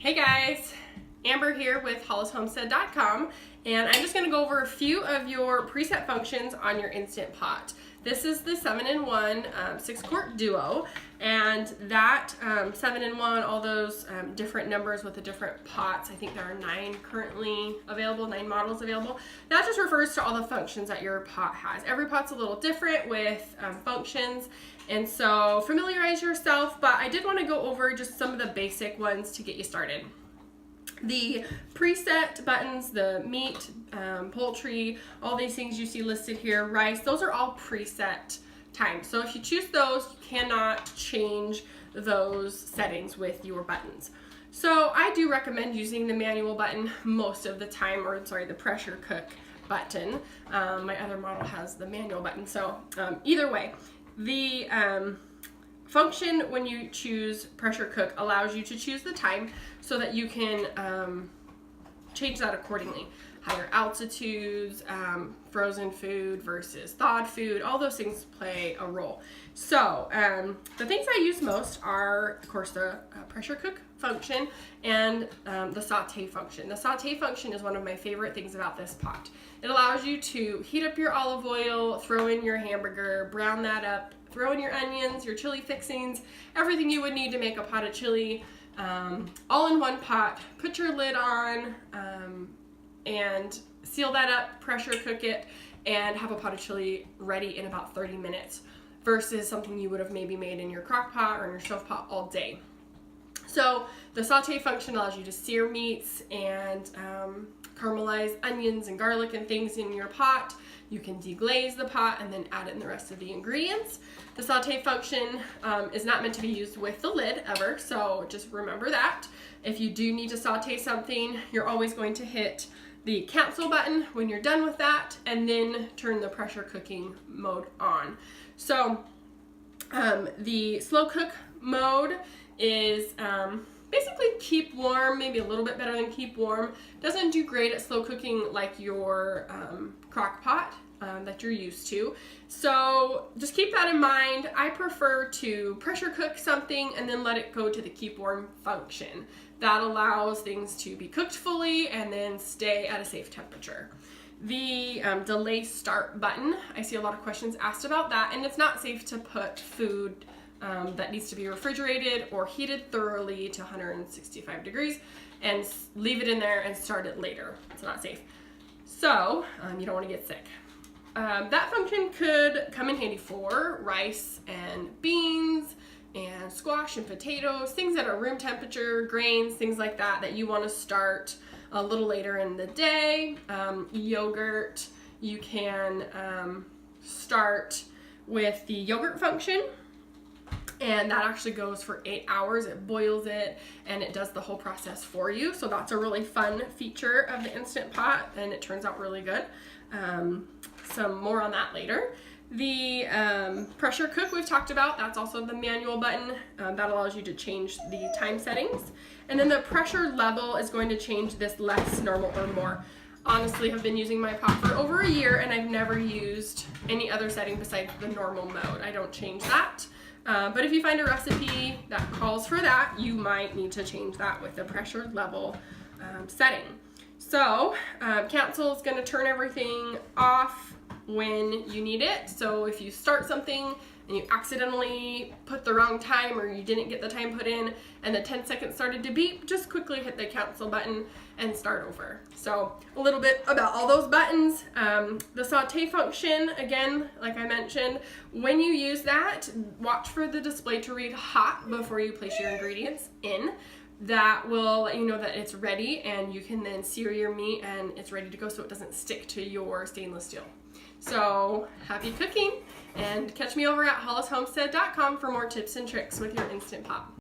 Hey guys, Amber here with hollishomestead.com, and I'm just going to go over a few of your preset functions on your Instant Pot. This is the 7-in-1 6-quart duo, and that 7-in-1, all those different numbers with the different pots, I think there are 9 currently available, 9 models available. That just refers to all the functions that your pot has. Every pot's a little different with functions, and so familiarize yourself, but I did want to go over just some of the basic ones to get you started. The preset buttons, the meat, poultry, all these things you see listed here, rice, those are all preset times. So if you choose those, you cannot change those settings with your buttons. So I do recommend using the manual button most of the time, or sorry, the pressure cook button. My other model has the manual button. So either way, the function when you choose pressure cook allows you to choose the time so that you can change that accordingly. Higher altitudes, frozen food versus thawed food, all those things play a role. So the things I use most are, of course, the pressure cook function and the saute function. The saute function is one of my favorite things about this pot. It allows you to heat up your olive oil, throw in your hamburger, brown that up, throw in your onions, your chili fixings, everything you would need to make a pot of chili, all in one pot. Put your lid on and seal that up, pressure cook it, and have a pot of chili ready in about 30 minutes versus something you would have maybe made in your crock pot or in your stove pot all day. So the saute function allows you to sear meats and caramelize onions and garlic and things in your pot. You can deglaze the pot and then add in the rest of the ingredients. The saute function is not meant to be used with the lid ever, so just remember that. If you do need to saute something, you're always going to hit the cancel button when you're done with that, and then turn the pressure cooking mode on. So the slow cook mode is basically keep warm, maybe a little bit better than keep warm. Doesn't do great at slow cooking like your crock pot that you're used to. So just keep that in mind. I prefer to pressure cook something and then let it go to the keep warm function. That allows things to be cooked fully and then stay at a safe temperature. The delay start button, I see a lot of questions asked about that, and it's not safe to put food that needs to be refrigerated or heated thoroughly to 165 degrees and leave it in there and start it later. It's not safe. So you don't want to get sick. That function could come in handy for rice and beans and squash and potatoes, things that are room temperature, grains, things like that that you want to start a little later in the day. Yogurt, you can start with the yogurt function, and that actually goes for 8 hours. It boils it and it does the whole process for you. So that's a really fun feature of the Instant Pot, and it turns out really good. Some more on that later. The pressure cook we've talked about, that's also the manual button. That allows you to change the time settings. And then the pressure level is going to change this less, normal, or more. Honestly, have been using my pot for over a year and I've never used any other setting besides the normal mode. I don't change that. But if you find a recipe that calls for that, you might need to change that with the pressure level setting. So cancel is going to turn everything off when you need it. So if you start something and you accidentally put the wrong time, or you didn't get the time put in and the 10 seconds started to beep, just quickly hit the cancel button and start over. So a little bit about all those buttons. The saute function, again, like I mentioned, when you use that, watch for the display to read hot before you place your ingredients in. That will let you know that it's ready, and you can then sear your meat and it's ready to go so it doesn't stick to your stainless steel. So happy cooking, and catch me over at hollishomestead.com for more tips and tricks with your Instant Pot.